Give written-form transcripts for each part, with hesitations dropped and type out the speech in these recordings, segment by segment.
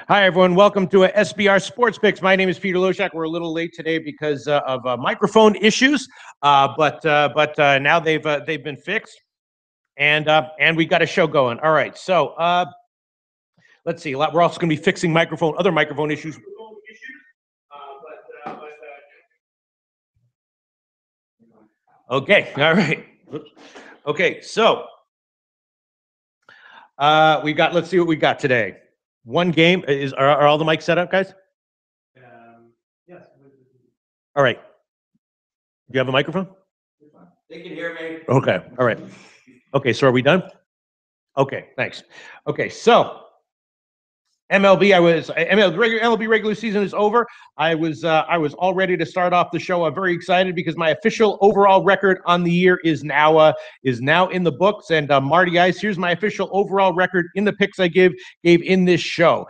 Hi, everyone. Welcome to SBR Sports Picks. My name is Peter Loshak. We're a little late today because of microphone issues, but now they've been fixed, and we got a show going. All right, so let's see. We're also going to be fixing other microphone issues. Okay, all right. Okay, so we got. Let's see what we got today. One game are all the mics set up, guys? Yes. All right. Do you have a microphone? They can hear me. Okay. All right. Okay. So are we done? Okay. Thanks. Okay. So MLB regular season is over. I was all ready to start off the show. I'm very excited because my official overall record on the year is now in the books. And Marty Ice, here's my official overall record in the picks I gave in this show.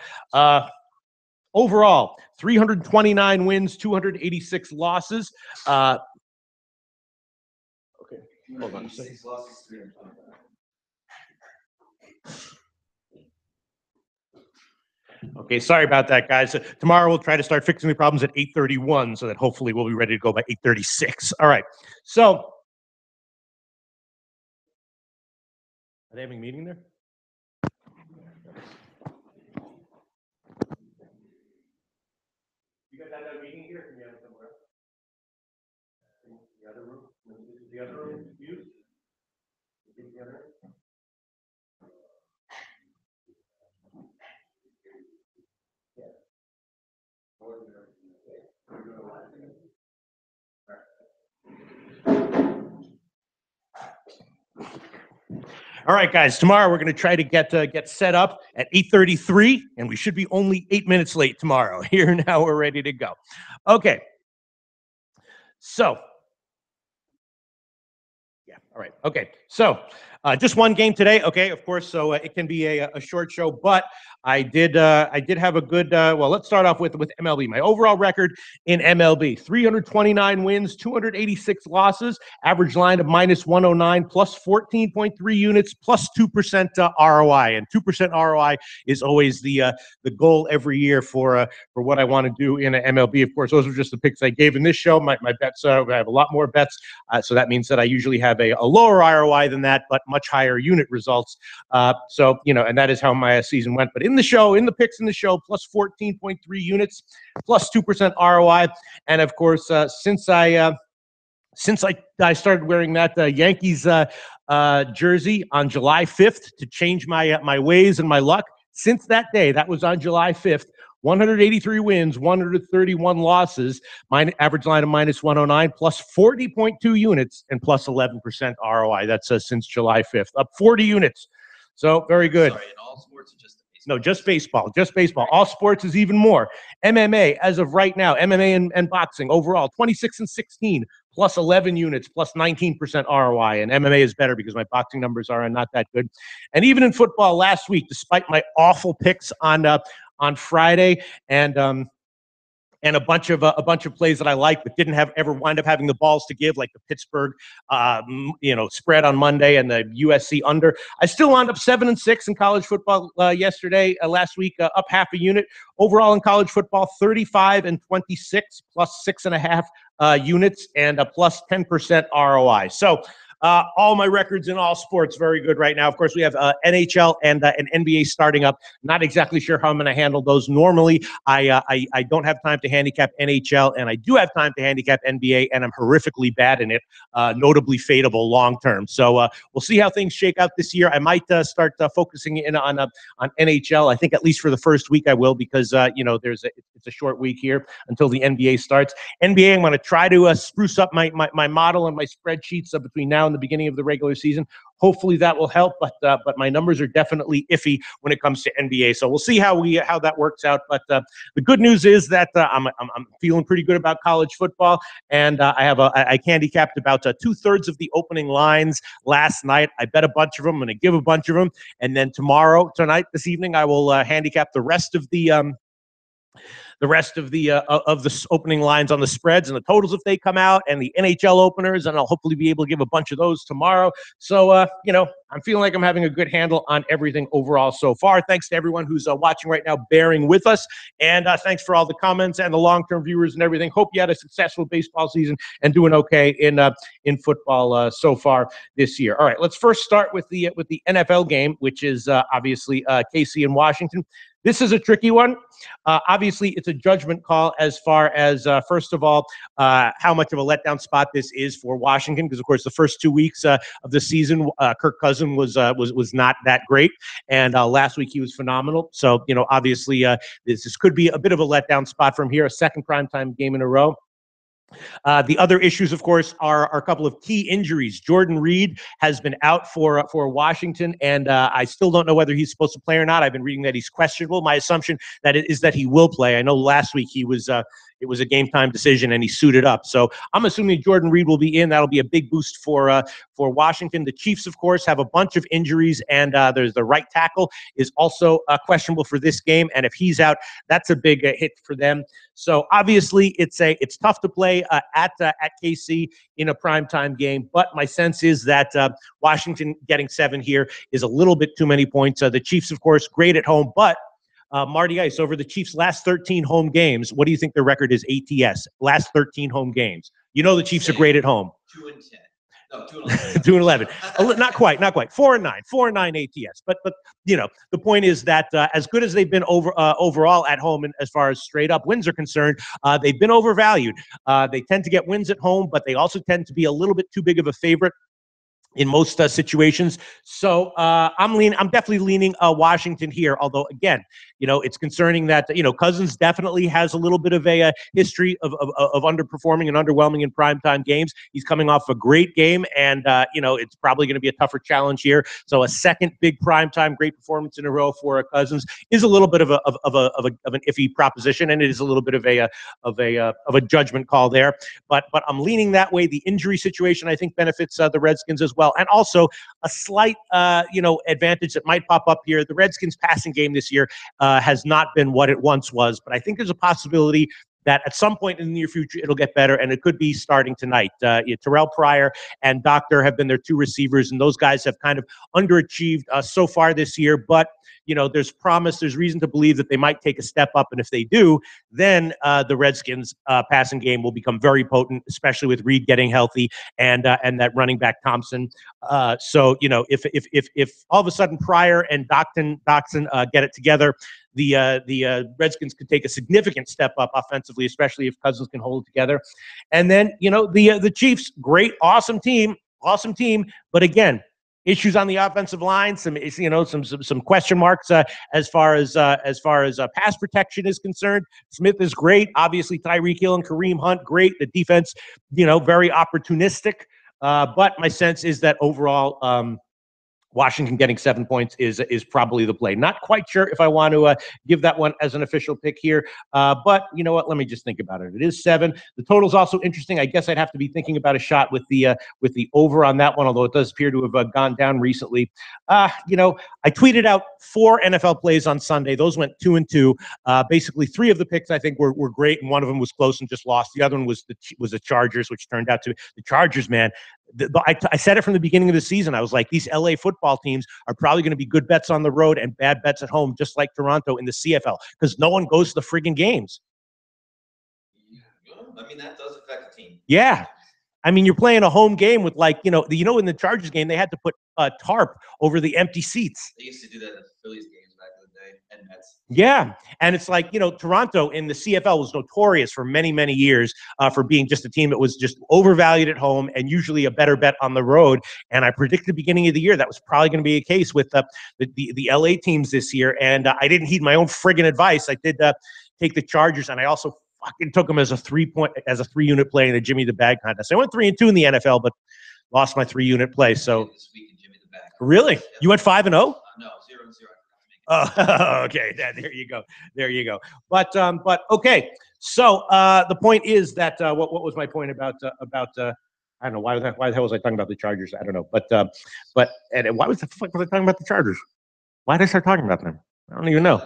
Overall, 329 wins, 286 losses. Okay, hold on a second. Okay, sorry about that, guys. Tomorrow we'll try to start fixing the problems at 8:31 so that hopefully we'll be ready to go by 8:36. All right, so are they having a meeting there? You guys have that meeting here? Can you have it somewhere else? The other room? The other room used? The other room? All right, guys. Tomorrow we're going to try to get set up at 8:33, and we should be only 8 minutes late tomorrow. Here now, we're ready to go. Okay. So, yeah. All right. Okay. So, just one game today. Okay. Of course. So it can be a short show, but I did have a good. Well, let's start off with MLB. My overall record in MLB: 329 wins, 286 losses, average line of -109, plus 14.3 units, plus 2% ROI, and 2% ROI is always the goal every year for what I want to do in an MLB. Of course, those are just the picks I gave in this show. My bets. I have a lot more bets, so that means that I usually have a lower ROI than that, but much higher unit results. So, and that is how my season went. But in the picks in the show, plus 14.3 units, plus 2% ROI. And of course, since I started wearing that Yankees jersey on July 5th to change my ways and my luck, since that day, that was on July 5th, 183 wins, 131 losses, average line of -109, plus 40.2 units, and plus 11% ROI. That's since July 5th, up 40 units. So very good. Sorry, in all sports or just baseball? No, just baseball. Just baseball. All sports is even more. MMA, as of right now, MMA and boxing overall, 26-16, plus 11 units, plus 19% ROI. And MMA is better because my boxing numbers are not that good. And even in football last week, despite my awful picks on Friday and a bunch of plays that I liked, but didn't ever wind up having the balls to give, like the Pittsburgh, spread on Monday and the USC under. I still wound up 7-6 in college football last week, up half a unit. Overall in college football, 35-26, plus 6.5 units, and a plus 10% ROI. So. All my records in all sports very good right now. Of course, we have NHL and an NBA starting up. Not exactly sure how I'm going to handle those. Normally, I don't have time to handicap NHL, and I do have time to handicap NBA, and I'm horrifically bad in it, notably fadeable long term. So we'll see how things shake out this year. I might start focusing in on NHL. I think at least for the first week I will, because it's a short week here until the NBA starts. NBA, I'm going to try to spruce up my model and my spreadsheets between now and the beginning of the regular season. Hopefully that will help, but my numbers are definitely iffy when it comes to NBA. So we'll see how that works out. But the good news is that I'm feeling pretty good about college football, and I handicapped about 2/3 of the opening lines last night. I bet a bunch of them. I'm going to give a bunch of them, and then this evening, I will handicap the rest of the the rest of the opening lines on the spreads and the totals if they come out, and the NHL openers, and I'll hopefully be able to give a bunch of those tomorrow. So I'm feeling like I'm having a good handle on everything overall so far. Thanks to everyone who's watching right now, bearing with us, and thanks for all the comments and the long-term viewers and everything. Hope you had a successful baseball season and doing okay in football so far this year. All right, let's first start with the NFL game, which is obviously KC and Washington. This is a tricky one. Obviously, it's a judgment call as far as, first of all, how much of a letdown spot this is for Washington, because, of course, the first 2 weeks of the season, Kirk Cousins was not that great, and last week he was phenomenal. So, obviously, this could be a bit of a letdown spot from here, a second primetime game in a row. The other issues, of course, are a couple of key injuries. Jordan Reed has been out for Washington, and I still don't know whether he's supposed to play or not. I've been reading that he's questionable. My assumption is that he will play. I know last week it was a game time decision, and he suited up. So I'm assuming Jordan Reed will be in. That'll be a big boost for Washington. The Chiefs, of course, have a bunch of injuries, and there's the right tackle is also questionable for this game. And if he's out, that's a big hit for them. So obviously, it's tough to play at KC in a primetime game. But my sense is that Washington getting 7 here is a little bit too many points. The Chiefs, of course, great at home, but Marty Ice, over the Chiefs' last 13 home games, what do you think their record is ATS? Last 13 home games. The Chiefs are great at home. 2-10. No, 2-11. 2-11. Not quite. 4-9. 4-9 ATS. But the point is that as good as they've been overall at home, and as far as straight up wins are concerned, they've been overvalued. They tend to get wins at home, but they also tend to be a little bit too big of a favorite in most situations. So I'm definitely leaning Washington here. Although again, it's concerning that Cousins definitely has a little bit of a history of underperforming and underwhelming in primetime games. He's coming off a great game, and it's probably going to be a tougher challenge here. So a second big primetime great performance in a row for Cousins is a little bit of an iffy proposition, and it is a little bit of a judgment call there. But I'm leaning that way. The injury situation I think benefits the Redskins as well, and also a slight advantage that might pop up here. The Redskins passing game this year has not been what it once was, but I think there's a possibility that at some point in the near future it'll get better, and it could be starting tonight. Terrell Pryor and Doctor have been their 2 receivers, and those guys have kind of underachieved so far this year, but there's promise, there's reason to believe that they might take a step up, and if they do, then the Redskins passing game will become very potent, especially with Reed getting healthy and that running back Thompson. So if all of a sudden Pryor and Doxson get it together, the Redskins could take a significant step up offensively, especially if Cousins can hold it together. And then the Chiefs, great, awesome team, but again, issues on the offensive line, some question marks as far as pass protection is concerned. Smith is great, obviously. Tyreek Hill and Kareem Hunt, great. The defense, very opportunistic. But my sense is that overall, Washington getting 7 points is probably the play. Not quite sure if I want to give that one as an official pick here, but you know what? Let me just think about it. It is 7. The total's also interesting. I guess I'd have to be thinking about a shot with the over on that one, although it does appear to have gone down recently. I tweeted out 4 NFL plays on Sunday. Those went 2 and 2. Basically, 3 of the picks I think were great, and one of them was close and just lost. The other one was the Chargers, which turned out to the Chargers, man. I said it from the beginning of the season. I was like, these LA football teams are probably going to be good bets on the road and bad bets at home, just like Toronto in the CFL, because no one goes to the friggin' games. I mean, that does affect the team. Yeah. I mean, you're playing a home game with in the Chargers game, they had to put a tarp over the empty seats. They used to do that at the Phillies games back in the day, and Mets. Yeah. And it's like, Toronto in the CFL was notorious for many, many years for being just a team that was just overvalued at home and usually a better bet on the road. And I predicted at the beginning of the year that was probably going to be a case with the LA teams this year. And I didn't heed my own friggin' advice. I did take the Chargers, and I also fucking took them as a 3-unit play in the Jimmy the Bag contest. I went 3 and 2 in the NFL, but lost my 3-unit play. So this week in Jimmy the Bag. Really? Yep. You went 5 and 0? No, 0 and 0. Oh, okay. There you go. But okay. So the point is that what was my point about I don't know why the hell was I talking about the Chargers? I don't know. But and why was the fuck was I talking about the Chargers? Why did I start talking about them? I don't even know.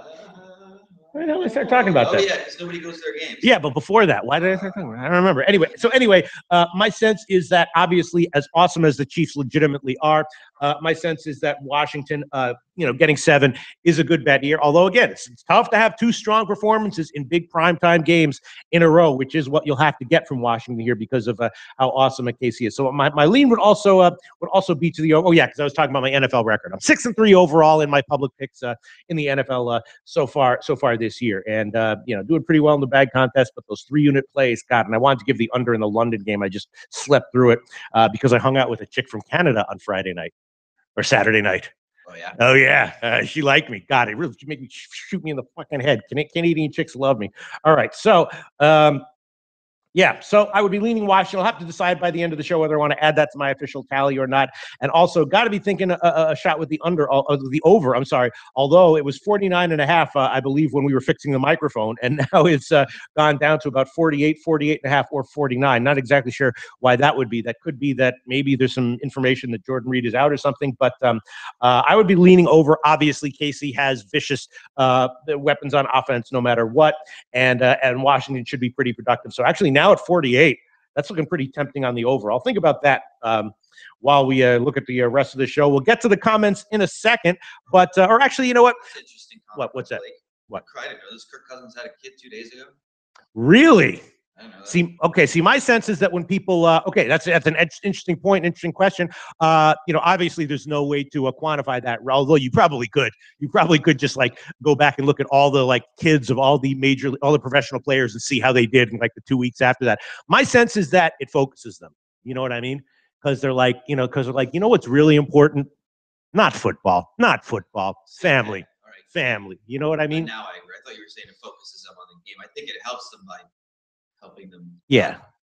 Why did I start talking about that? Oh yeah, because nobody goes to their games. Yeah, but before that, why did I start talking about it? I don't remember. Anyway, my sense is that obviously, as awesome as the Chiefs legitimately are, my sense is that Washington, getting 7 is a good bet here. Although, again, it's tough to have 2 strong performances in big primetime games in a row, which is what you'll have to get from Washington here because of how awesome KC is. So my lean would also be to the because I was talking about my NFL record. I'm 6-3 overall in my public picks in the NFL so far this year, and doing pretty well in the bag contest. But those 3-unit plays, God, and I wanted to give the under in the London game. I just slept through it because I hung out with a chick from Canada on Friday night or Saturday night. Oh yeah, she liked me. God, it really made me shoot me in the fucking head. Canadian chicks love me. All right, so so I would be leaning Washington. I'll have to decide by the end of the show whether I want to add that to my official tally or not. And also got to be thinking a shot with the the over. I'm sorry. Although it was 49.5, I believe, when we were fixing the microphone. And now it's gone down to about 48.5, or 49. Not exactly sure why that would be. That could be that maybe there's some information that Jordan Reed is out or something. But I would be leaning over. Obviously, KC has vicious weapons on offense no matter what. And Washington should be pretty productive. So actually now at 48, that's looking pretty tempting on the over. I'll think about that while we look at the rest of the show. We'll get to the comments in a second, but or actually, you know what? That's interesting. What's that? What? I didn't know this. Kirk Cousins had a kid 2 days ago. Really? I don't know that. See, my sense is that when people, that's an interesting point, interesting question. Obviously there's no way to quantify that, although you probably could. You probably could just like go back and look at all the kids of all the professional players and see how they did in the 2 weeks after that. My sense is that it focuses them. You know what I mean? Because they're what's really important? Not football, family. All right. Family. You know what I mean? Now I agree. I thought you were saying it focuses them on the game. I think it helps them by helping them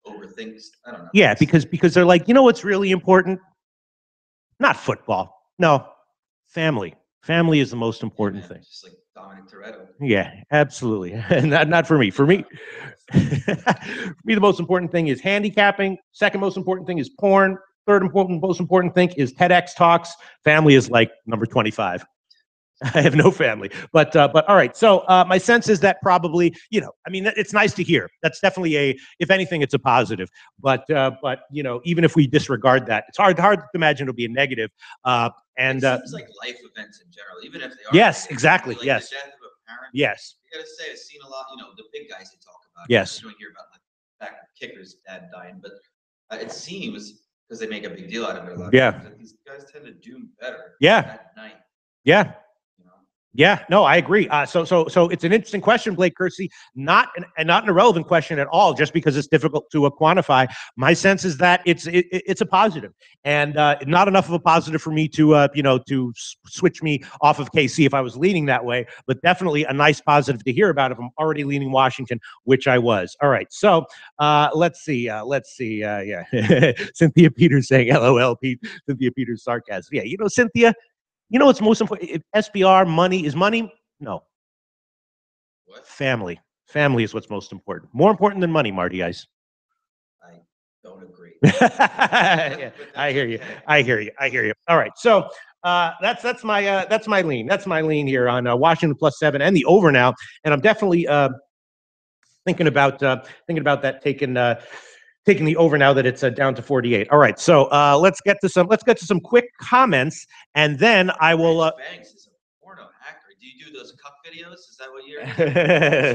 overthink. I don't know. Yeah, because they're what's really important? Not football. No, family. Family is the most important thing. Just like Dominic Toretto. Yeah, absolutely. And not for me. For me, the most important thing is handicapping. Second most important thing is porn. Third most important thing is TEDx talks. Family is number 25. I have no family, but all right. So my sense is that probably, it's nice to hear. That's definitely if anything, it's a positive. But even if we disregard that, it's hard to imagine it'll be a negative. It seems like life events in general, even if they are. Yes, exactly. Yes. The death of a parent. Yes. You gotta say, I've seen a lot. The big guys they talk about. Yes. You don't hear about back kicker's dad dying, but it seems because they make a big deal out of it a lot. That these guys tend to do better. At night. Yeah. Yeah, no, I agree. So it's an interesting question, Blake Kersey. Not an irrelevant question at all, just because it's difficult to quantify. My sense is that it's a positive, and not enough of a positive for me to switch me off of KC if I was leaning that way. But definitely a nice positive to hear about if I'm already leaning Washington, which I was. All right, so let's see. Yeah, Cynthia Peters saying LOL. Cynthia Peters sarcasm. Yeah, Cynthia. What's most important? SBR, money. Is money? No. What? Family. Family is what's most important. More important than money, Marty Ice. I don't agree. Yeah, I hear you. All right. So that's my lean. That's my lean here on Washington +7 and the over now. And I'm definitely thinking about that taking the over now that it's down to 48. All right, so let's get to some quick comments, and then I will. Banks is a porno actor. Do you do those cup videos? Is that what you're?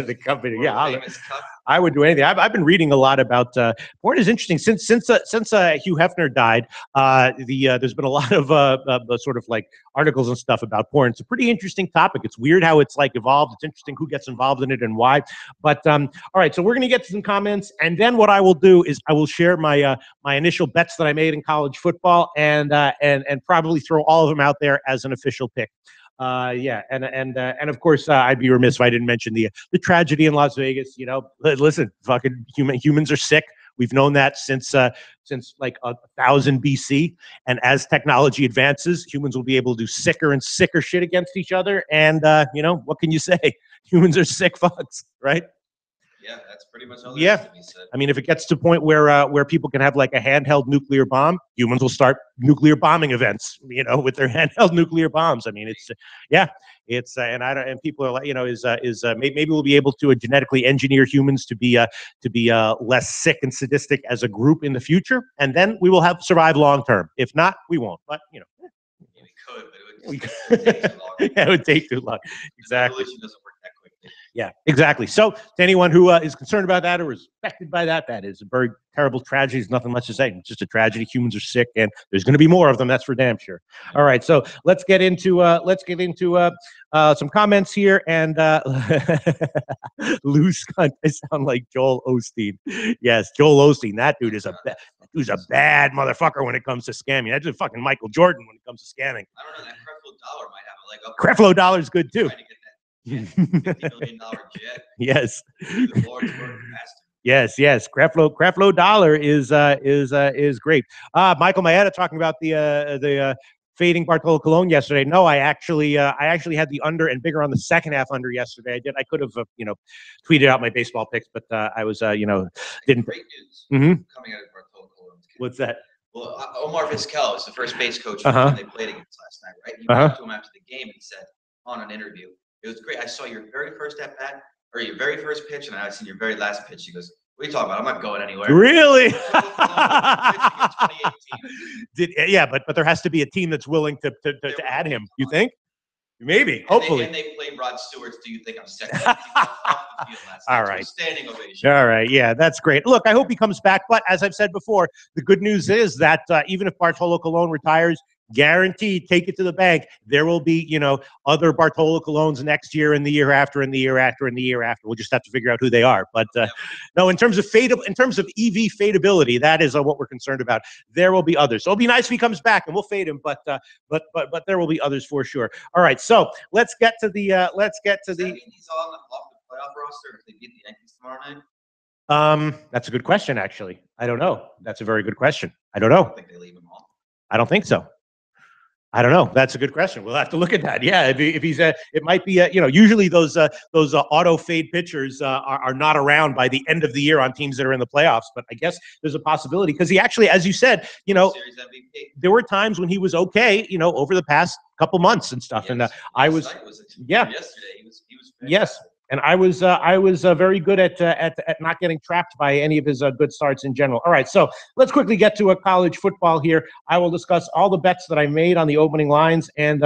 The cup video, yeah. I would do anything. I've been reading a lot about porn. Is interesting since Hugh Hefner died. There's been a lot of sort of articles and stuff about porn. It's a pretty interesting topic. It's weird how it's evolved. It's interesting who gets involved in it and why. But all right, so we're gonna get to some comments, and then what I will do is I will share my my initial bets that I made in college football, and probably throw all of them out there as an official pick. And of course, I'd be remiss if I didn't mention the tragedy in Las Vegas. Listen, fucking humans are sick. We've known that since 1000 BC. And as technology advances, humans will be able to do sicker and sicker shit against each other. And what can you say? Humans are sick fucks, right? Yeah, that's pretty much all there is to be said. I mean, if it gets to a point where people can have like a handheld nuclear bomb, humans will start nuclear bombing events, with their handheld nuclear bombs. I mean, it's and people are like, maybe we'll be able to genetically engineer humans to be less sick and sadistic as a group in the future, and then we will have survive long term. If not, we won't. But we could, but it would take too long. Yeah, it would take too long. Exactly. Evolution doesn't work that quickly. Yeah, exactly. So to anyone who is concerned about that or is affected by that, that is a very terrible tragedy. There's nothing much to say. It's just a tragedy. Humans are sick, and there's going to be more of them. That's for damn sure. All right, so let's get into some comments here. And loose cunt. I sound like Joel Osteen. Yes, Joel Osteen. That dude is a bad motherfucker when it comes to scamming. That's just fucking Michael Jordan when it comes to scamming. I don't know. That Creflo Dollar might have a leg up. Creflo Dollar's good too. $50 million jet. Yes. The Lord's word Yes. Creflo Dollar is great. Michael Maeda talking about the fading Bartolo Colon yesterday. No, I actually had the under and bigger on the second half under yesterday. I could have tweeted out my baseball picks, but I was didn't. Great news coming out of Bartolo Colon. What's that? Well, Omar Vizquel was the first base coach they played against last night, right? He went up to him after the game and he said on an interview, "It was great. I saw your very first at bat or your very first pitch, and I seen your very last pitch." He goes, "What are you talking about? I'm not going anywhere." Really? But there has to be a team that's willing to add him. You think? Maybe. Hopefully. And they played Rod Stewart's "Do You Think I'm Sexy?" All right. Standing ovation. All right. Yeah, that's great. Look, I hope he comes back. But as I've said before, the good news is that even if Bartolo Colon retires, guaranteed, take it to the bank, there will be, other Bartolo Colons next year and the year after and the year after and the year after. We'll just have to figure out who they are. But no, in terms of EV fadeability, that is what we're concerned about. There will be others. So it'll be nice if he comes back and we'll fade him, but there will be others for sure. All right, so let's get to the Does that mean he's off the playoff roster if they beat the Yankees tomorrow night? That's a good question, actually. I don't know. That's a very good question. I don't know. I don't think they leave him off. I don't think so. I don't know. That's a good question. We'll have to look at that. Yeah, if he's it might be usually those auto fade pitchers are not around by the end of the year on teams that are in the playoffs. But I guess there's a possibility because he actually, as you said, Series MVP. There were times when he was okay, over the past couple months and stuff. Yes. And Yesterday he was fantastic. Yes. And I was very good at not getting trapped by any of his good starts in general. All right, so let's quickly get to college football here. I will discuss all the bets that I made on the opening lines and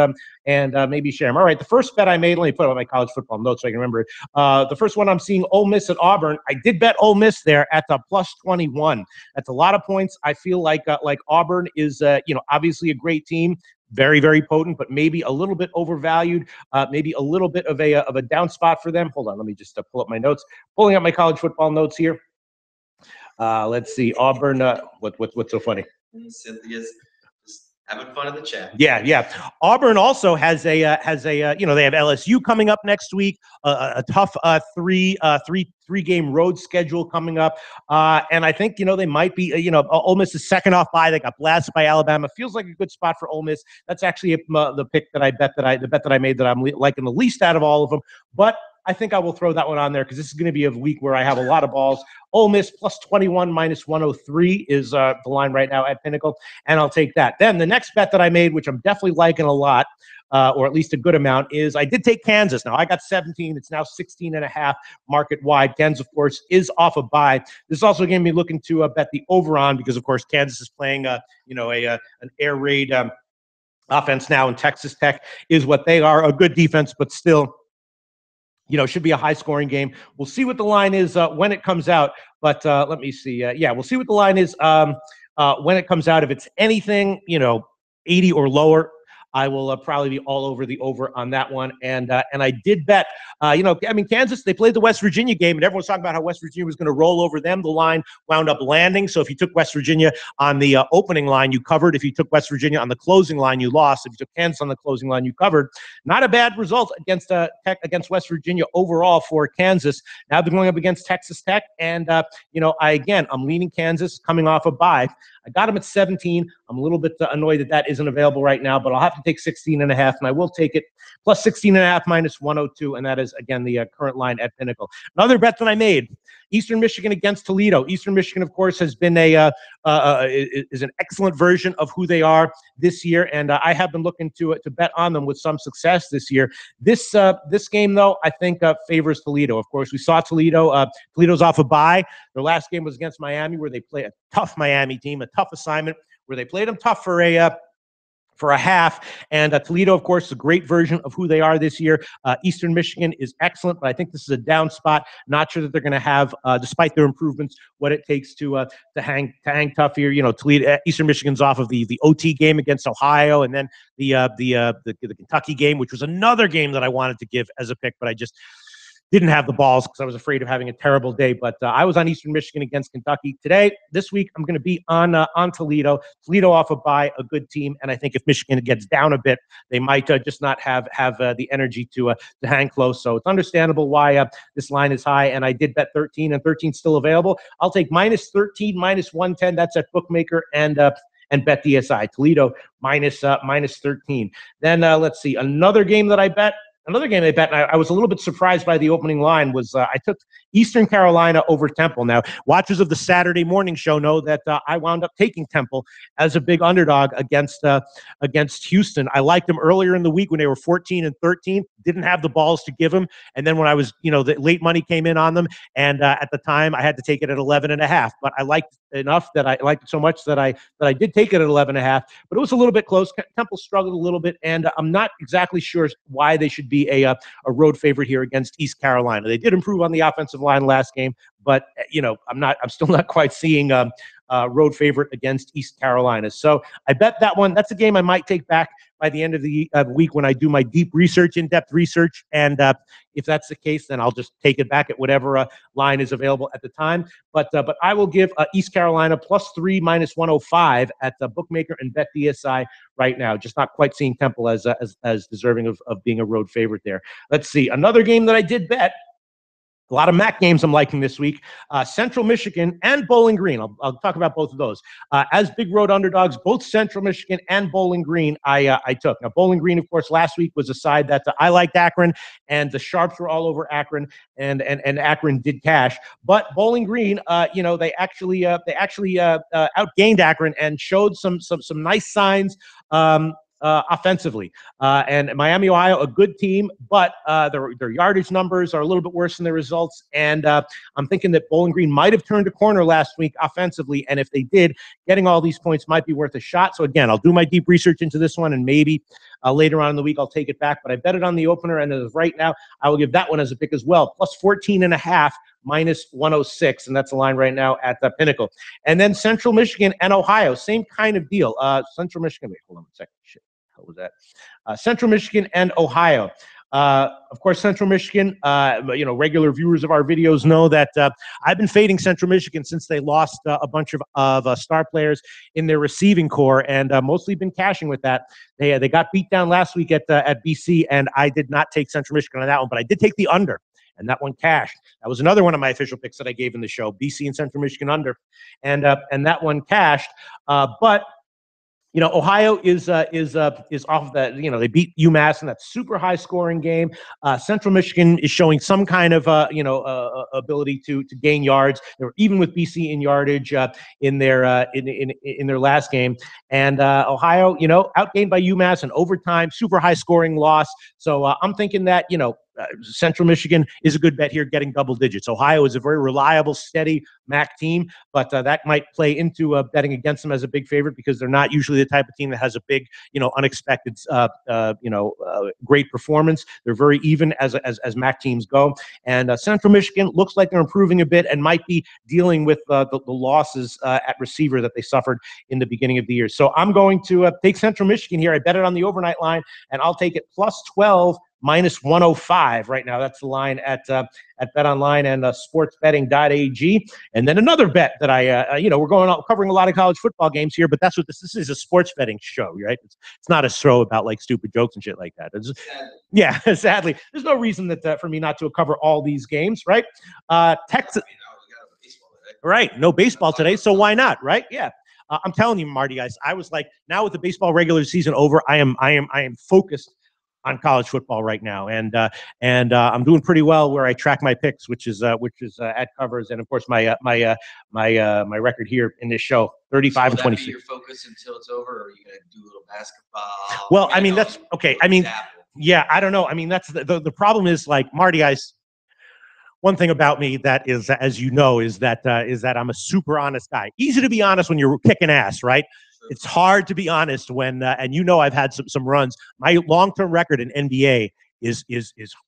maybe share them. All right, the first bet I made. Let me put up my college football notes so I can remember it. The first one I'm seeing Ole Miss at Auburn. I did bet Ole Miss there at the +21. That's a lot of points. I feel like Auburn is obviously a great team. Very, very potent, but maybe a little bit overvalued. Maybe a little bit of a down spot for them. Hold on, let me just pull up my notes. Pulling up my college football notes here. Let's see, Auburn. What's so funny? Cynthia's just having fun in the chat. Yeah. Auburn also has they have LSU coming up next week. A tough three-game road schedule coming up, and I think they might be Ole Miss is second off bye. They got blasted by Alabama. Feels like a good spot for Ole Miss. That's actually the pick that the bet that I made that I'm liking the least out of all of them. But I think I will throw that one on there because this is going to be a week where I have a lot of balls. Ole Miss +21 -103 is the line right now at Pinnacle, and I'll take that. Then the next bet that I made, which I'm definitely liking a lot, or at least a good amount, is I did take Kansas. Now I got 17. It's now 16.5 market wide. Kansas, of course, is off a bye. This is also going to be looking to bet the over on because, of course, Kansas is playing an air raid offense now, and Texas Tech is what they are, a good defense, but still. Should be a high-scoring game. We'll see what the line is when it comes out. But let me see. We'll see what the line is when it comes out. If it's anything, 80 or lower, I will probably be all over the over on that one. And I did bet, Kansas, they played the West Virginia game, and everyone was talking about how West Virginia was going to roll over them. The line wound up landing. So if you took West Virginia on the opening line, you covered. If you took West Virginia on the closing line, you lost. If you took Kansas on the closing line, you covered. Not a bad result against against West Virginia overall for Kansas. Now they're going up against Texas Tech, and I'm leaning Kansas coming off a bye. I got them at 17. I'm a little bit annoyed that isn't available right now, but I'll have to take 16.5, and I will take it plus 16.5 minus 102, and that is, again, the current line at Pinnacle. Another bet that I made, Eastern Michigan against Toledo. Eastern Michigan, of course, has been is an excellent version of who they are this year, and I have been looking to bet on them with some success this year. This game, though, I think favors Toledo. Of course, we saw Toledo. Toledo's off a bye. Their last game was against Miami, where they play a tough Miami team, a tough assignment, where they played them tough for a half. And Toledo, of course, is a great version of who they are this year. Eastern Michigan is excellent, but I think this is a down spot. Not sure that they're going to have, despite their improvements, what it takes to hang tough here. You know, Toledo, Eastern Michigan's off of the OT game against Ohio, and then the Kentucky game, which was another game that I wanted to give as a pick, but I just didn't have the balls because I was afraid of having a terrible day. But I was on Eastern Michigan against Kentucky. This week, I'm going to be on Toledo. Toledo off a bye, a good team. And I think if Michigan gets down a bit, they might just not have the energy to hang close. So it's understandable why this line is high. And I did bet 13, and 13 still available. I'll take minus 13, minus 110. That's at Bookmaker and bet DSI. Toledo minus 13. Then let's see. Another game that I bet, and I was a little bit surprised by the opening line, was I took Eastern Carolina over Temple. Now, watchers of the Saturday morning show know that I wound up taking Temple as a big underdog against Houston. I liked them earlier in the week when they were 14-13, didn't have the balls to give them. And then when I was, the late money came in on them, and at the time I had to take it at 11.5. But I liked it enough that I liked it so much that I did take it at 11.5. But it was a little bit close. Temple struggled a little bit, and I'm not exactly sure why they should be a road favorite here against East Carolina. They did improve on the offensive line last game, but I'm still not quite seeing road favorite against East Carolina. So I bet that one. That's a game I might take back by the end of the week when I do my deep research, in-depth research. And if that's the case, then I'll just take it back at whatever line is available at the time. But I will give East Carolina +3 minus 105 at the Bookmaker and bet DSI right now. Just not quite seeing Temple as deserving of being a road favorite there. Let's see. Another game that I did bet. A lot of MAC games I'm liking this week. Central Michigan and Bowling Green. I'll talk about both of those. As big road underdogs, both Central Michigan and Bowling Green I took. Now, Bowling Green, of course, last week was a side that I liked Akron, and the Sharps were all over Akron, and Akron did cash. But Bowling Green, they actually outgained Akron and showed some nice signs offensively. And Miami, Ohio, a good team, but their yardage numbers are a little bit worse than their results. And I'm thinking that Bowling Green might have turned a corner last week offensively. And if they did, getting all these points might be worth a shot. So again, I'll do my deep research into this one, and maybe later on in the week I'll take it back. But I bet it on the opener, and as of right now, I will give that one as a pick as well. +14.5 minus 106, and that's the line right now at the Pinnacle. And then Central Michigan and Ohio, same kind of deal. Central Michigan, wait, hold on a second. Shit. Was that Central Michigan and Ohio? Of course, Central Michigan, regular viewers of our videos know that I've been fading Central Michigan since they lost a bunch of star players in their receiving core, and mostly been cashing with that. They got beat down last week at BC, and I did not take Central Michigan on that one, but I did take the under, and that one cashed. That was another one of my official picks that I gave in the show, BC and Central Michigan under, and that one cashed. But Ohio is off that. They beat UMass in that super high scoring game. Central Michigan is showing some kind of ability to gain yards. They were even with BC in yardage in their last game. And Ohio, outgained by UMass in overtime, super high scoring loss. So I'm thinking that Central Michigan is a good bet here, getting double digits. Ohio is a very reliable, steady MAC team, but that might play into betting against them as a big favorite because they're not usually the type of team that has a big, unexpected, great performance. They're very even as MAC teams go. And Central Michigan looks like they're improving a bit and might be dealing with the losses at receiver that they suffered in the beginning of the year. So I'm going to take Central Michigan here. I bet it on the overnight line, and I'll take it +12 minus 105 right now. That's the line at BetOnline and sportsbetting.ag. And then another bet that we're covering a lot of college football games here, but that's what this is, a sports betting show, right? It's not a show about like stupid jokes and shit like that. Yeah, sadly, there's no reason that for me not to cover all these games, right? Texas, right? No baseball today, so why not, right? Yeah. I'm telling you, Marty, guys, I was like, now with the baseball regular season over, I am focused on college football right now, and I'm doing pretty well where I track my picks, which is at Covers, and of course my record here in this show, 35 and 26. Will that be your focus until it's over, or are you gonna do a little basketball? Well, I mean that's okay. I mean, yeah, I don't know. I mean, that's the problem is, like, Marty, guys. One thing about me that is, as you know, is that I'm a super honest guy. Easy to be honest when you're kicking ass, right? It's hard to be honest when, and you know, I've had some runs. My long-term record in NBA is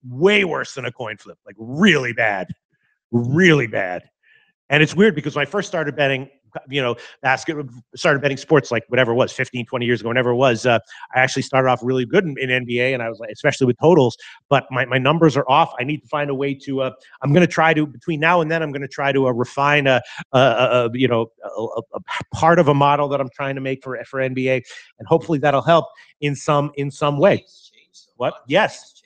way worse than a coin flip, like really bad, really bad. And it's weird because when I first started betting, started betting sports, like whatever it was, 15, 20 years ago, whenever it was, I actually started off really good in NBA, and I was like, especially with totals, but my numbers are off. I need to find a way to, I'm going to try to, between now and then, I'm going to try to refine a part of a model that I'm trying to make for NBA, and hopefully that'll help in some way. What? Yes. The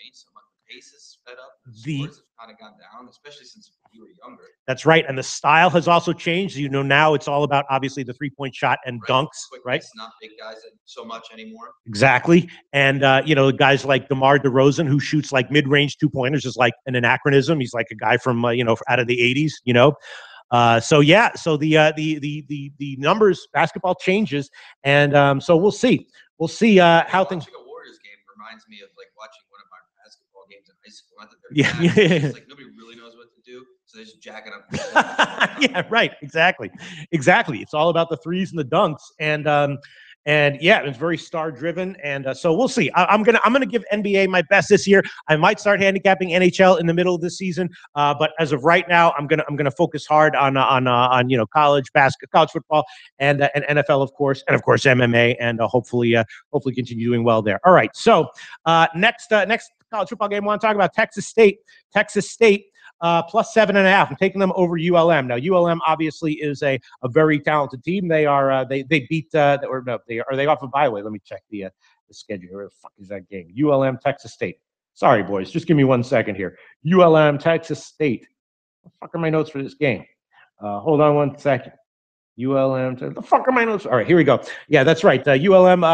pace is sped up. The scores have kind of gone down, especially since you were younger. That's right, and the style has also changed. You know, now it's all about obviously the 3-point shot and dunks, right? It's not big guys so much anymore. Exactly, and guys like DeMar DeRozan, who shoots like mid-range 2-pointers, is like an anachronism. He's like a guy from out of the '80s. So the numbers, basketball changes, and so we'll see. We'll see how things. Watching a Warriors game reminds me of like watching one of our basketball games in high school. Not that they're bad, it's like nobody really knows what to do, so they're just jacking up. Yeah, right. Exactly. It's all about the threes and the dunks, and yeah, it's very star driven, and so we'll see. I'm gonna give NBA my best this year. I might start handicapping NHL in the middle of the season, but as of right now, I'm gonna focus hard on college basketball, college football, and NFL, of course, and of course MMA, and hopefully continue doing well there. All right, so next college football game I want to talk about, Texas State. Plus 7.5. I'm taking them over ULM. Now, ULM obviously is a very talented team. They are they beat are they off a bye? Let me check the schedule. Where the fuck is that game? ULM Texas State. Sorry, boys. Just give me 1 second here. ULM Texas State. What the fuck are my notes for this game? Hold on 1 second. ULM. The fuck are my notes? All right, here we go. Yeah, that's right. ULM.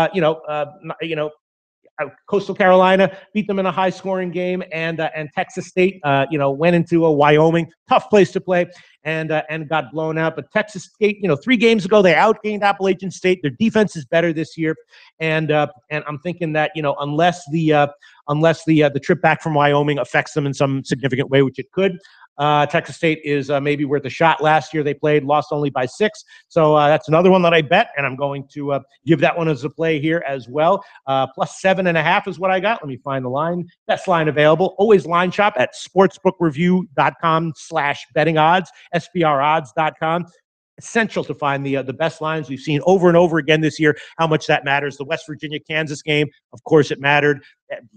Coastal Carolina beat them in a high-scoring game, and Texas State, went into a Wyoming, tough place to play, and got blown out. But Texas State, 3 games ago, they outgained Appalachian State. Their defense is better this year, and I'm thinking that unless the trip back from Wyoming affects them in some significant way, which it could. Texas State is maybe worth a shot. Last year they played, lost only by 6. So that's another one that I bet, and I'm going to give that one as a play here as well. Plus 7.5 is what I got. Let me find the line. Best line available. Always line shop at sportsbookreview.com/betting odds, SBRodds.com. Essential to find the best lines. We've seen over and over again this year how much that matters. The West Virginia-Kansas game, of course, it mattered.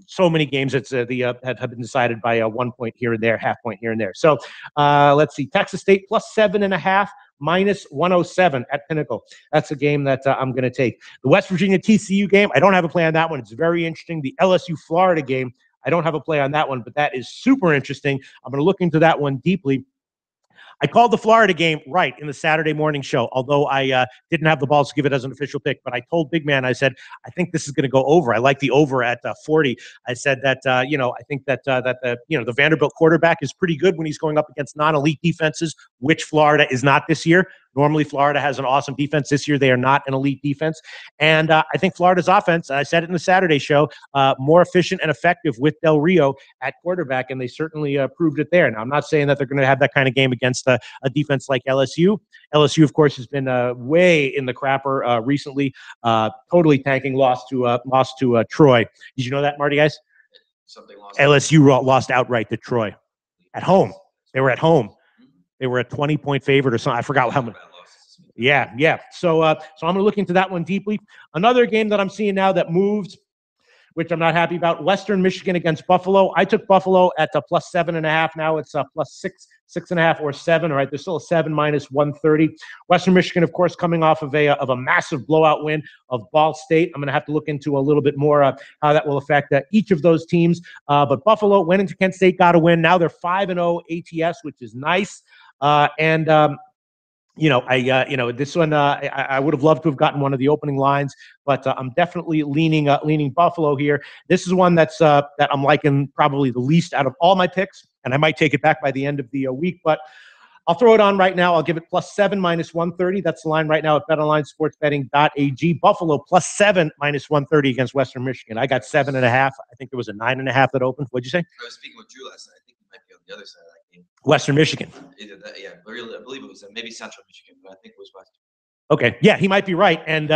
So many games have been decided by 1 point here and there, half point here and there. So let's see. Texas State plus 7.5, minus 107 at Pinnacle. That's a game that I'm going to take. The West Virginia-TCU game, I don't have a play on that one. It's very interesting. The LSU-Florida game, I don't have a play on that one, but that is super interesting. I'm going to look into that one deeply. I called the Florida game right in the Saturday morning show, although I didn't have the balls to give it as an official pick. But I told Big Man, I said, I think this is going to go over. I like the over at 40. I said that, I think that the Vanderbilt quarterback is pretty good when he's going up against non-elite defenses, which Florida is not this year. Normally, Florida has an awesome defense. This year, they are not an elite defense. And I think Florida's offense, I said it in the Saturday show, more efficient and effective with Del Rio at quarterback, and they certainly proved it there. Now, I'm not saying that they're going to have that kind of game against a defense like LSU. LSU, of course, has been way in the crapper recently, totally tanking, lost to Troy. Did you know that, Marty, guys? LSU lost outright to Troy at home. They were at home. They were a 20-point favorite or something. I forgot how much. Yeah. So I'm going to look into that one deeply. Another game that I'm seeing now that moved, which I'm not happy about, Western Michigan against Buffalo. I took Buffalo at plus 7.5. Now it's plus 6.5 or 7. All right, there's still a 7 minus 130. Western Michigan, of course, coming off of a massive blowout win of Ball State. I'm going to have to look into a little bit more how that will affect each of those teams. But Buffalo went into Kent State, got a win. Now they're 5-0 ATS, which is nice. This one, I would have loved to have gotten one of the opening lines, but I'm definitely leaning Buffalo here. This is one that I'm liking probably the least out of all my picks, and I might take it back by the end of the week, but I'll throw it on right now. I'll give it +7 -130. That's the line right now at betonlinesportsbetting.ag. Buffalo +7 -130 against Western Michigan. I got 7.5. I think there was a 9.5 that opened. What'd you say? I was speaking with Drew last night. I think he might be on the other side of that game. Western Michigan. Either that, yeah. I believe it was maybe Central Michigan, but I think it was Western. Okay, yeah, he might be right. And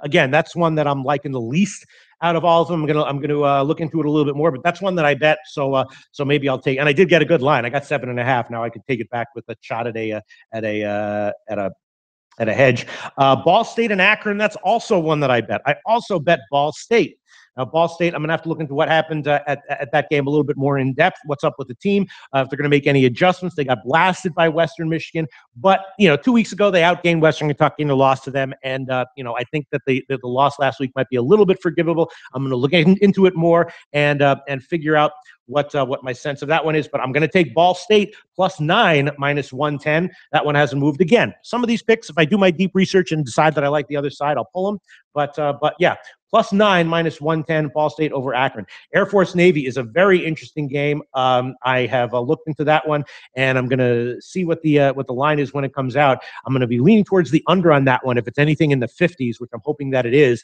again, that's one that I'm liking the least out of all of them. I'm gonna look into it a little bit more, but that's one that I bet. So maybe I'll take. And I did get a good line. I got 7.5. Now I could take it back with a shot at a hedge. Ball State and Akron. That's also one that I bet. I also bet Ball State. Now, Ball State, I'm going to have to look into what happened at that game a little bit more in depth. What's up with the team? If they're going to make any adjustments. They got blasted by Western Michigan. But, 2 weeks ago, they outgained Western Kentucky and a loss to them. And, I think that the loss last week might be a little bit forgivable. I'm going to look into it more and figure out what my sense of that one is. But I'm going to take Ball State +9 -110. That one hasn't moved again. Some of these picks, if I do my deep research and decide that I like the other side, I'll pull them. But yeah. +9 -110, Ball State over Akron. Air Force Navy is a very interesting game. I have looked into that one, and I'm going to see what the line is when it comes out. I'm going to be leaning towards the under on that one if it's anything in the 50s, which I'm hoping that it is.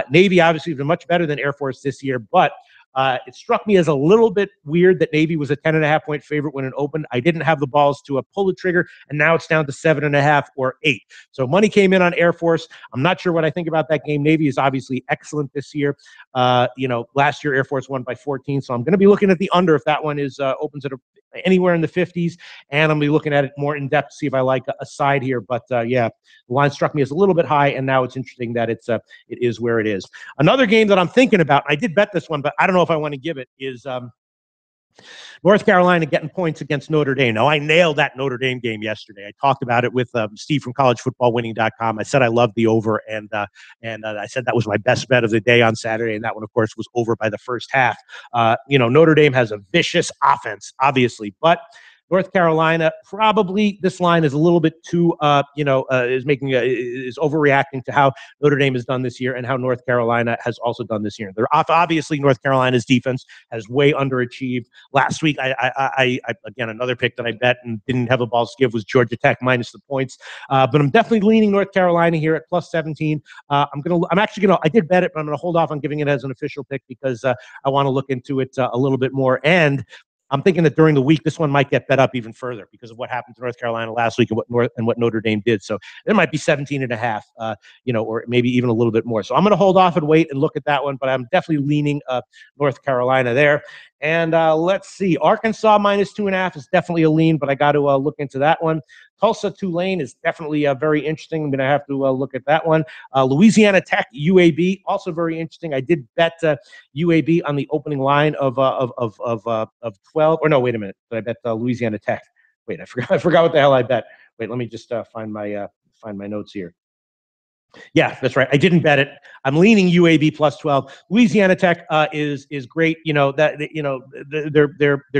Navy obviously has been much better than Air Force this year, but it struck me as a little bit weird that Navy was a 10.5-point favorite when it opened. I didn't have the balls to pull the trigger, and now it's down to 7.5 or 8. So money came in on Air Force. I'm not sure what I think about that game. Navy is obviously excellent this year. Last year Air Force won by 14, so I'm going to be looking at the under if that one is opens at anywhere in the 50s, and I'm going to be looking at it more in depth to see if I like a side here. But yeah, the line struck me as a little bit high, and now it's interesting that it is where it is. Another game that I'm thinking about, I did bet this one, but I don't know if I want to give it, is North Carolina getting points against Notre Dame. Now, I nailed that Notre Dame game yesterday. I talked about it with Steve from collegefootballwinning.com. I said I loved the over, and I said that was my best bet of the day on Saturday, and that one, of course, was over by the first half. Notre Dame has a vicious offense, obviously, but North Carolina, probably this line is a little bit too, is overreacting to how Notre Dame has done this year and how North Carolina has also done this year. They're obviously North Carolina's defense has way underachieved. Last week, I again, another pick that I bet and didn't have a balls to give was Georgia Tech minus the points. But I'm definitely leaning North Carolina here at +17. I did bet it, but I'm gonna hold off on giving it as an official pick because I want to look into it a little bit more. And I'm thinking that during the week, this one might get bet up even further because of what happened to North Carolina last week and what Notre Dame did. So there might be 17.5, or maybe even a little bit more. So I'm going to hold off and wait and look at that one, but I'm definitely leaning North Carolina there. And let's see, Arkansas -2.5 is definitely a lean, but I got to look into that one. Tulsa Tulane is definitely very interesting. I'm going to have to look at that one. Louisiana Tech UAB also very interesting. I did bet UAB on the opening line of 12. Or no, wait a minute. Did I bet Louisiana Tech? Wait, I forgot what the hell I bet. Wait, let me just find my notes here. Yeah, that's right. I didn't bet it. I'm leaning UAB +12. Louisiana Tech is great. Their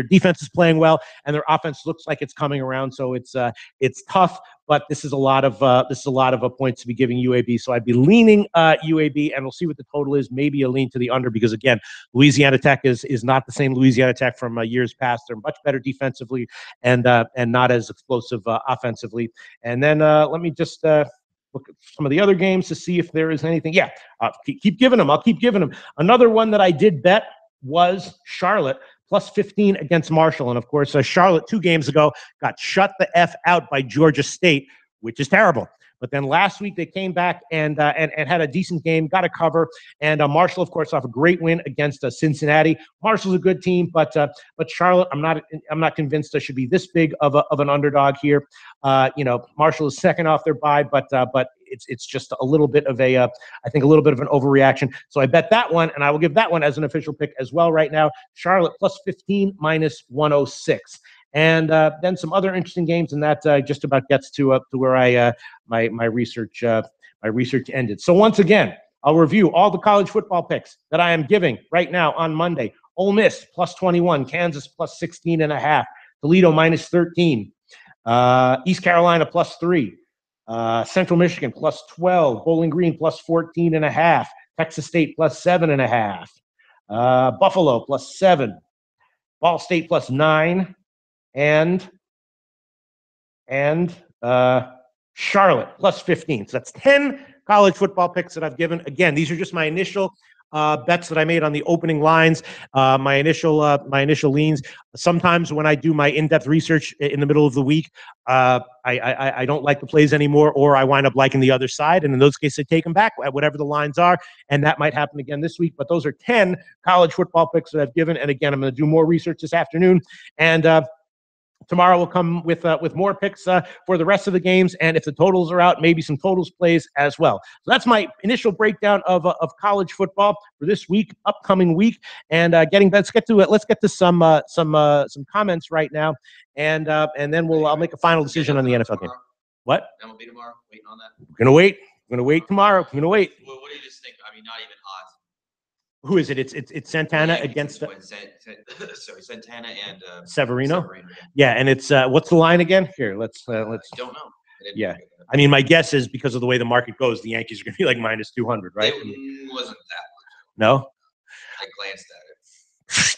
defense is playing well, and their offense looks like it's coming around. So it's tough, but this is a lot of points to be giving UAB. So I'd be leaning UAB, and we'll see what the total is. Maybe a lean to the under because again, Louisiana Tech is not the same Louisiana Tech from years past. They're much better defensively and not as explosive offensively. And then let me just. Look at some of the other games to see if there is anything. Yeah, keep giving them. I'll keep giving them. Another one that I did bet was Charlotte +15 against Marshall. And, of course, Charlotte 2 games ago got shut the F out by Georgia State, which is terrible. But then last week they came back and had a decent game, got a cover. And Marshall, of course, off a great win against Cincinnati. Marshall's a good team, but Charlotte, I'm not convinced they should be this big of an underdog here. Marshall is second off their bye, but it's just a little bit of I think a little bit of an overreaction. So I bet that one, and I will give that one as an official pick as well right now. Charlotte +15 -106. And then some other interesting games, and that just about gets to where my research ended. So once again, I'll review all the college football picks that I am giving right now on Monday. Ole Miss +21, Kansas +16.5, Toledo -13, East Carolina +3. Central Michigan +12. Bowling Green +14.5. Texas State +7.5. Buffalo +7. Ball State +9. And Charlotte +15. So that's 10 college football picks that I've given. Again, these are just my initial bets that I made on the opening lines, my initial leans. Sometimes when I do my in-depth research in the middle of the week, I don't like the plays anymore, or I wind up liking the other side. And in those cases, I take them back at whatever the lines are. And that might happen again this week. But those are 10 college football picks that I've given. And again, I'm going to do more research this afternoon. And tomorrow we'll come with more picks for the rest of the games, and if the totals are out, maybe some totals plays as well. So that's my initial breakdown of college football for this week, upcoming week, and let's get to some comments right now, and then I'll make a final decision on the NFL game. What? MLB tomorrow. Waiting on that. We're gonna wait. We're gonna wait tomorrow. We're gonna wait. Well, what do you just think? I mean, not even odds. Who is it? It's Santana against Santana and Severino. Yeah, and it's what's the line again? Here, let's. I don't know. Yeah, I mean, my guess is because of the way the market goes, the Yankees are going to be like -200, right? It wasn't that much. No. I glanced at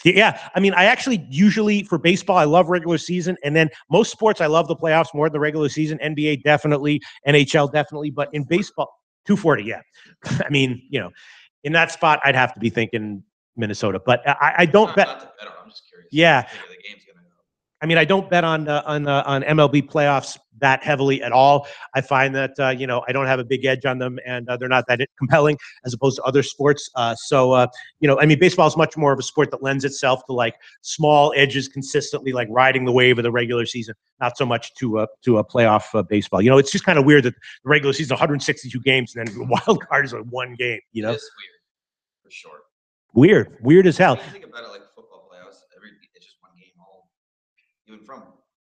it. Yeah, I mean, I actually usually for baseball, I love regular season, and then most sports, I love the playoffs more than the regular season. NBA definitely, NHL definitely, but in baseball, 240. Yeah, I mean, in that spot, I'd have to be thinking Minnesota, but I don't bet. Not to bet on. I'm just curious. Yeah. The game's gonna go. I mean, I don't bet on MLB playoffs that heavily at all. I find that I don't have a big edge on them, and they're not that compelling as opposed to other sports. I mean, baseball is much more of a sport that lends itself to like small edges consistently, like riding the wave of the regular season. Not so much to a playoff baseball. It's just kind of weird that the regular season is 162 games, and then the wild card is like one game. It is weird, for sure. Weird as hell. When you think about it, like football playoffs, it's just one game all, even from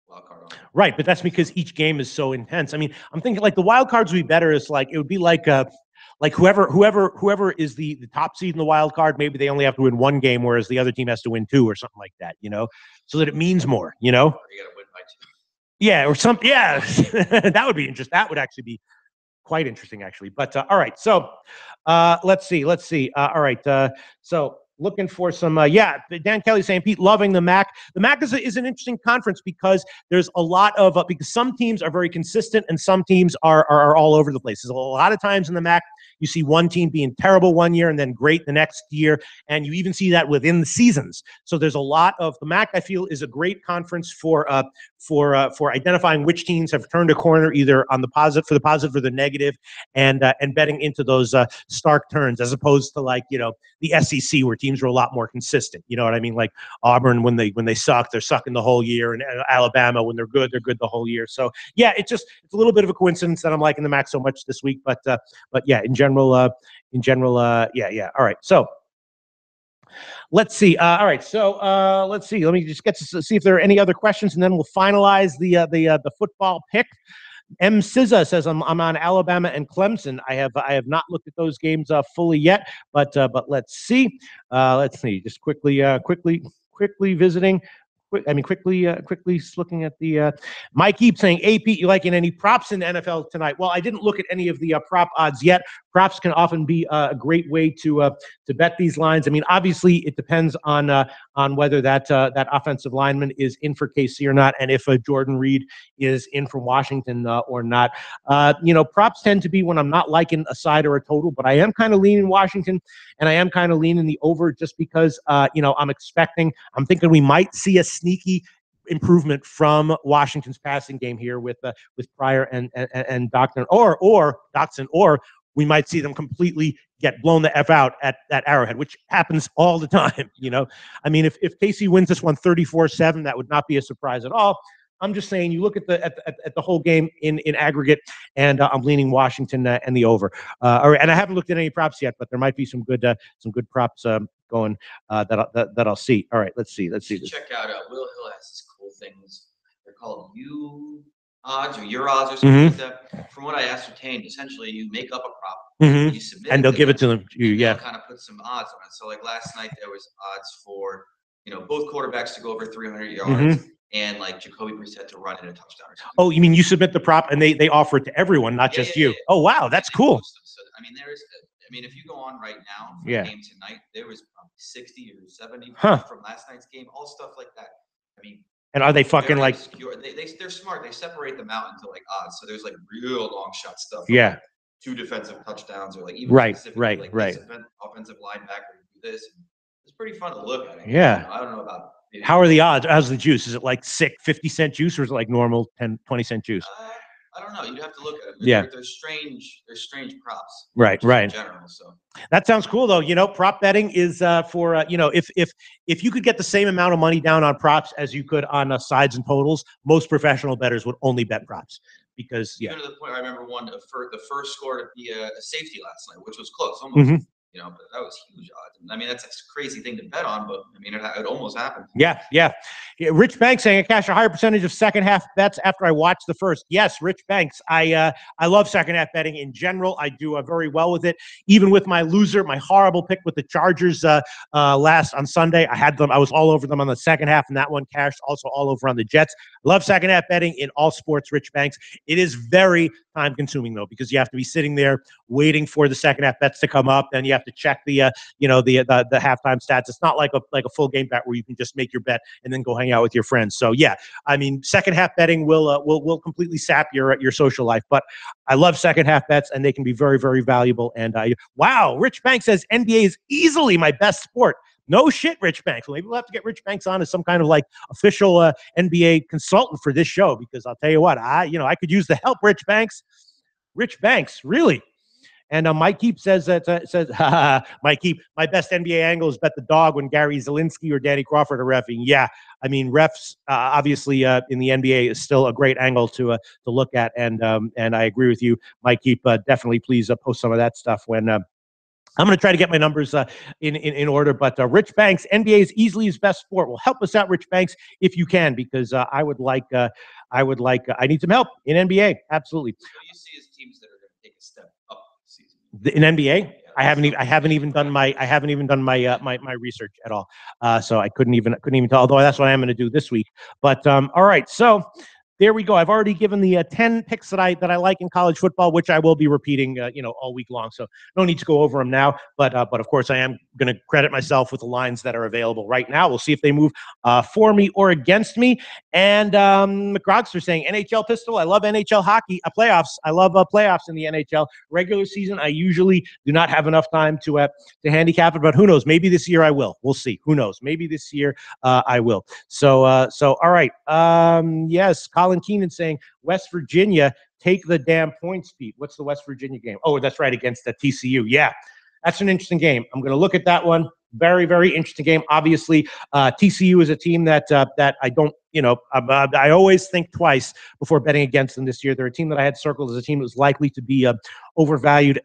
wild card on. Right, but that's because each game is so intense. I mean, I'm thinking like the wild cards would be better. It would be like whoever is the top seed in the wild card, maybe they only have to win one game, whereas the other team has to win two or something like that. So that it means more. Or you got to win by 2. Yeah, or something. Yeah, that would be interesting. That would actually be quite interesting, actually. But all right, so let's see. All right, so looking for some. Dan Kelly saying, Pete, loving the MAC. The MAC is an interesting conference because there's a lot of because some teams are very consistent and some teams are all over the place. There's a lot of times in the MAC you see one team being terrible one year and then great the next year, and you even see that within the seasons. So there's a lot of the MAC. I feel is a great conference for identifying which teams have turned a corner either on the positive or the negative, and betting into those stark turns as opposed to like the SEC where teams are a lot more consistent. You know what I mean? Like Auburn when they suck, they're sucking the whole year, and Alabama when they're good the whole year. So yeah, it's a little bit of a coincidence that I'm liking the MAC so much this week, but yeah, in general, yeah. All right, so let's see. All right, so let's see. Let me just get to see if there are any other questions, and then we'll finalize the football pick. M. Sizza says I'm on Alabama and Clemson. I have not looked at those games fully yet, but let's see. Let's see. Just quickly visiting. Quickly looking at the Mike Eep saying, "Hey Pete, you liking any props in the NFL tonight?" Well, I didn't look at any of the prop odds yet. Props can often be a great way to bet these lines. I mean, obviously, it depends on whether that offensive lineman is in for KC or not, and if Jordan Reed is in for Washington or not. Props tend to be when I'm not liking a side or a total, but I am kind of leaning Washington, and I am kind of leaning the over just because I'm thinking we might see a sneaky improvement from Washington's passing game here with Pryor and Doctson, or we might see them completely get blown the F out at Arrowhead, which happens all the time. I mean, if KC wins this one 34-7, that would not be a surprise at all. I'm just saying, you look at the whole game in aggregate, and I'm leaning Washington and the over. All right, and I haven't looked at any props yet, but there might be some good props going that I'll see. All right, let's see. Check out Will Hill has these cool things. They're called U odds or your odds or something like that. From what I ascertained, essentially you make up a prop, you submit and they'll give it to them. They'll kind of put some odds on it. So like last night there was odds for both quarterbacks to go over 300 yards and like Jacoby Brissett to run in a touchdown or something. Oh, you mean you submit the prop and they offer it to everyone, not just you? Oh, wow, that's cool. So I mean, if you go on right now for the game tonight, there was probably 60 or 70 from last night's game, all stuff like that. I mean, and are they fucking like obscure. They're smart. They separate them out into like odds. So there's like real long shot stuff. Yeah. 2 defensive touchdowns, or like even right. This offensive linebacker do this. It's pretty fun to look at it. Yeah. I don't know about. How are the odds? How's the juice? Is it like sick 50-cent juice, or is it like normal 10, 20-cent juice? I don't know. You'd have to look at it. They're strange. They're strange props. Right. In general, so that sounds cool, though. You know, prop betting is for you know, if you could get the same amount of money down on props as you could on sides and totals, most professional bettors would only bet props because even to the point I remember the first score to be a safety last night, which was close, almost. You know, but that was huge odds. I mean, that's a crazy thing to bet on, but I mean, it almost happened. Yeah. Rich Banks saying I cash a higher percentage of second half bets after I watch the first. Yes, Rich Banks. I love second half betting in general. I do very well with it. Even with my horrible pick with the Chargers last on Sunday, I had them. I was all over them on the second half, and that one cashed. Also all over on the Jets. Love second half betting in all sports. Rich Banks. It is very time consuming though, because you have to be sitting there waiting for the second half bets to come up, and you have to check the halftime stats. It's not like a full game bet where you can just make your bet and then go hang out with your friends. So yeah, I mean, second half betting will completely sap your social life. But I love second half bets, and they can be very, very valuable. And wow, Rich Banks says NBA is easily my best sport. No shit, Rich Banks. Well, maybe we'll have to get Rich Banks on as some kind of like official NBA consultant for this show, because I'll tell you what, I could use the help, Rich Banks. Rich Banks, really. And Mike Keep says Mike Keep, my best NBA angle is bet the dog when Gary Zielinski or Danny Crawford are reffing. Yeah, I mean, refs obviously in the NBA is still a great angle to look at, and I agree with you, Mike Keep. Definitely, please post some of that stuff when. I'm going to try to get my numbers in order, but Rich Banks, NBA is easily his best sport. Well, help us out, Rich Banks, if you can, because I need some help in NBA. Absolutely. What do you see as teams that are going to take a step up this season? In NBA, I haven't even done my research at all. So I couldn't even tell. Although that's what I am going to do this week. But all right, so. There we go. I've already given the 10 picks that I like in college football, which I will be repeating, all week long. So no need to go over them now. But of course, I am going to credit myself with the lines that are available right now. We'll see if they move for me or against me. And McGrogster saying NHL pistol. I love NHL hockey playoffs. I love playoffs in the NHL. Regular season, I usually do not have enough time to handicap it. But who knows? Maybe this year I will. We'll see. Who knows? Maybe this year I will. So all right. Yes. Colin Keenan saying West Virginia, take the damn points, Pete. What's the West Virginia game? Oh, that's right, against the TCU. Yeah, that's an interesting game. I'm going to look at that one. Very, very interesting game. Obviously, TCU is a team that I don't, I always think twice before betting against them this year. They're a team that I had circled as a team that was likely to be undervalued,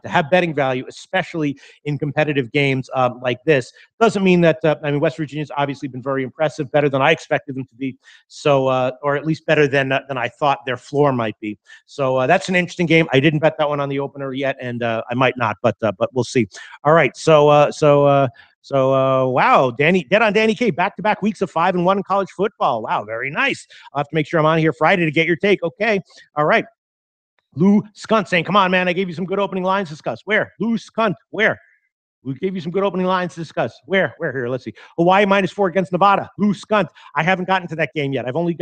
to have betting value, especially in competitive games like this. Doesn't mean that, West Virginia's obviously been very impressive, better than I expected them to be. So, or at least better than I thought their floor might be. So that's an interesting game. I didn't bet that one on the opener yet, and I might not, but we'll see. All right. So wow, Danny K, back-to-back weeks of 5-1 in college football. Wow, very nice. I'll have to make sure I'm on here Friday to get your take. Okay. All right. Lou Skunt saying, come on, man, I gave you some good opening lines to discuss. Where? Lou Skunt, where? We gave you some good opening lines to discuss. Where here? Let's see. Hawaii -4 against Nevada. Lou Skunt. I haven't gotten to that game yet. I've only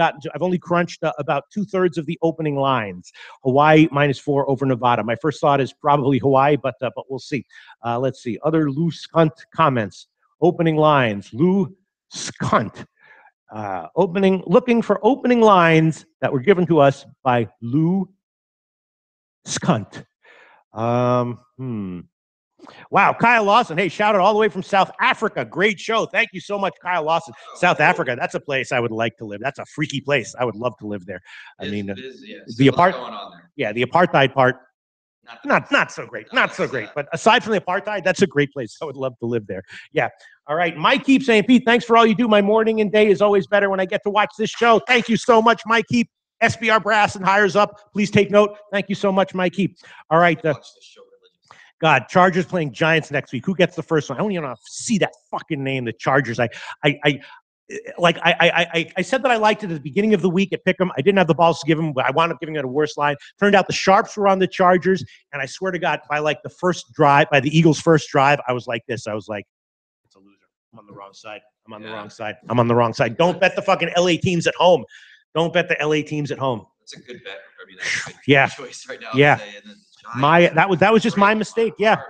crunched about 2/3 of the opening lines. Hawaii -4 over Nevada. My first thought is probably Hawaii, but we'll see. Let's see. Other Lou Skunt comments. Opening lines. Lou Skunt. Looking for opening lines that were given to us by Lou Skunt. Wow, Kyle Lawson. Hey, shout out all the way from South Africa. Great show. Thank you so much, Kyle Lawson. South Africa, that's a place I would like to live. That's a freaky place. I would love to live there. The apartheid part, not so great. Not so great. But aside from the apartheid, that's a great place. I would love to live there. Yeah. All right. Mike Keep saying, Pete, thanks for all you do. My morning and day is always better when I get to watch this show. Thank you so much, Mike Keep. SBR Brass and Hires Up. Please take note. Thank you so much, Mike Keep. All right. God, Chargers playing Giants next week. Who gets the first one? I don't even know how to see that fucking name, the Chargers. like I said that I liked it at the beginning of the week at Pick'em. I didn't have the balls to give him, but I wound up giving it a worse line. Turned out the Sharps were on the Chargers, and I swear to God, by like the first drive, by the Eagles' first drive, I was like this. I was like, it's a loser. I'm on the wrong side. I'm on the wrong side. I'm on the wrong side. Don't bet the fucking LA teams at home. Don't bet the LA teams at home. That's a good bet. I mean, that's a good choice right now. Yeah. That was just my mistake. Yeah.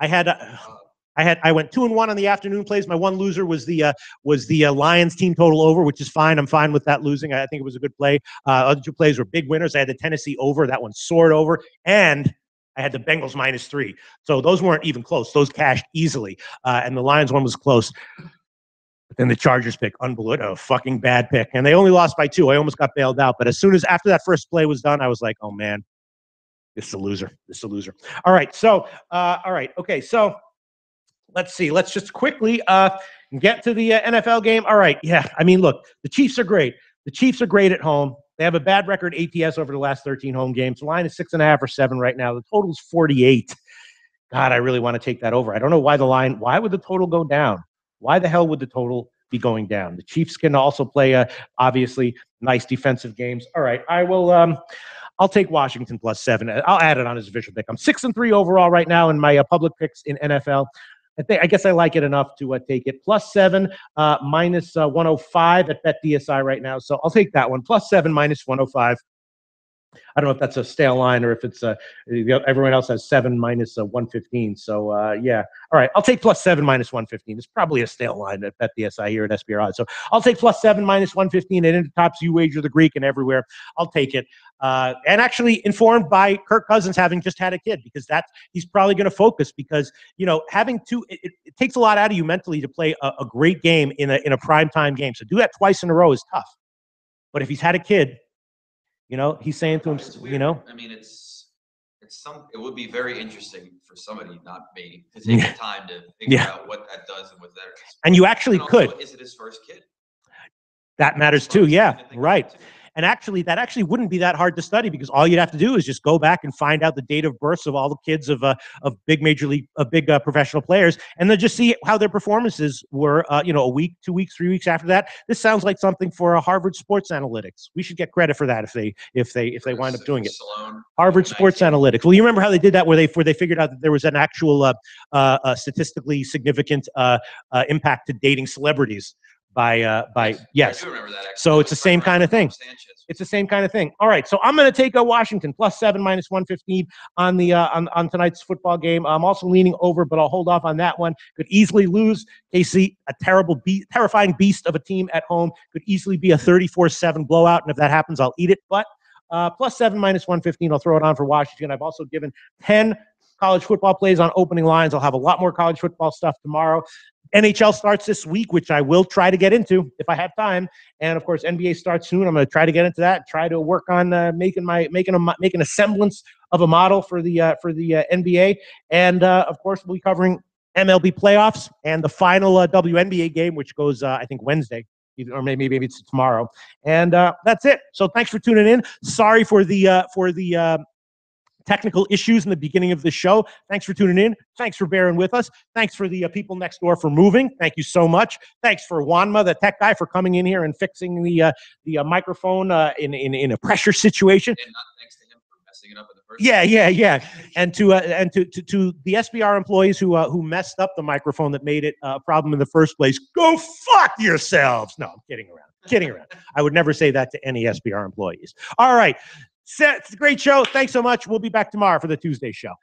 I went 2-1 on the afternoon plays. My one loser was the Lions team total over, which is fine. I'm fine with that losing. I think it was a good play. Other two plays were big winners. I had the Tennessee over. That one soared over, and I had the Bengals -3. So those weren't even close. Those cashed easily, and the Lions one was close. But then the Chargers pick, unbelievable, fucking bad pick, and they only lost by 2. I almost got bailed out. But as soon as after that first play was done, I was like, oh man, this is a loser. This is a loser. All right. So all right. Okay. So. Let's see. Let's just quickly get to the NFL game. All right. Yeah. I mean, look, the Chiefs are great. The Chiefs are great at home. They have a bad record ATS over the last 13 home games. The line is 6.5 or 7 right now. The total is 48. God, I really want to take that over. I don't know why why would the total go down? Why the hell would the total be going down? The Chiefs can also play, obviously, nice defensive games. All right. I'll take Washington +7. I'll add it on as official pick. I'm 6-3 overall right now in my public picks in NFL. I guess I like it enough to take it. +7, -105 at BetDSI right now. So I'll take that one. +7, -105. I don't know if that's a stale line or if it's everyone else has 7 -115. So yeah. All right. I'll take +7 -115. It's probably a stale line at BetDSI here at SBR Odds. So I'll take +7 -115 and into tops you wager the Greek and everywhere. I'll take it. And actually informed by Kirk Cousins having just had a kid, because he's probably going to focus, because having two it takes a lot out of you mentally to play a great game in a primetime game. So do that twice in a row is tough. But if he's had a kid, he's saying to him, I mean, it would be very interesting for somebody, not me, to take the time to figure out what that does and what that is. And you actually could. Is it his first kid? That matters too. Yeah, right. And actually, that wouldn't be that hard to study, because all you'd have to do is just go back and find out the date of births of all the kids of big major league, big professional players, and then just see how their performances were, a week, 2 weeks, 3 weeks after that. This sounds like something for Harvard Sports Analytics. We should get credit for that if they wind up doing it. Harvard Sports Analytics. Well, you remember how they did that, where they figured out that there was an actual statistically significant impact to dating celebrities. Yes. I do remember that, actually. So it's the same kind of thing. It's the same kind of thing. All right. So I'm going to take Washington +7 -115 on the on tonight's football game. I'm also leaning over, but I'll hold off on that one. Could easily lose. KC, a terrifying beast of a team at home, could easily be a 34-7 blowout. And if that happens, I'll eat it. But +7 -115, I'll throw it on for Washington. I've also given 10 college football plays on opening lines. I'll have a lot more college football stuff tomorrow. NHL starts this week, which I will try to get into if I have time. And of course, NBA starts soon. I'm going to try to get into that. Try to work on making a semblance of a model for the NBA. And of course, we'll be covering MLB playoffs and the final WNBA game, which goes I think Wednesday, or maybe it's tomorrow. And that's it. So thanks for tuning in. Sorry for the technical issues in the beginning of the show. Thanks for tuning in. Thanks for bearing with us. Thanks for the people next door for moving. Thank you so much. Thanks for Wanma, the tech guy, for coming in here and fixing the microphone in a pressure situation. And not thanks to him for messing it up in the first place. Yeah. And to the SBR employees who messed up the microphone that made it a problem in the first place, go fuck yourselves. No, I'm kidding around. I would never say that to any SBR employees. All right. It's a great show. Thanks so much. We'll be back tomorrow for the Tuesday show.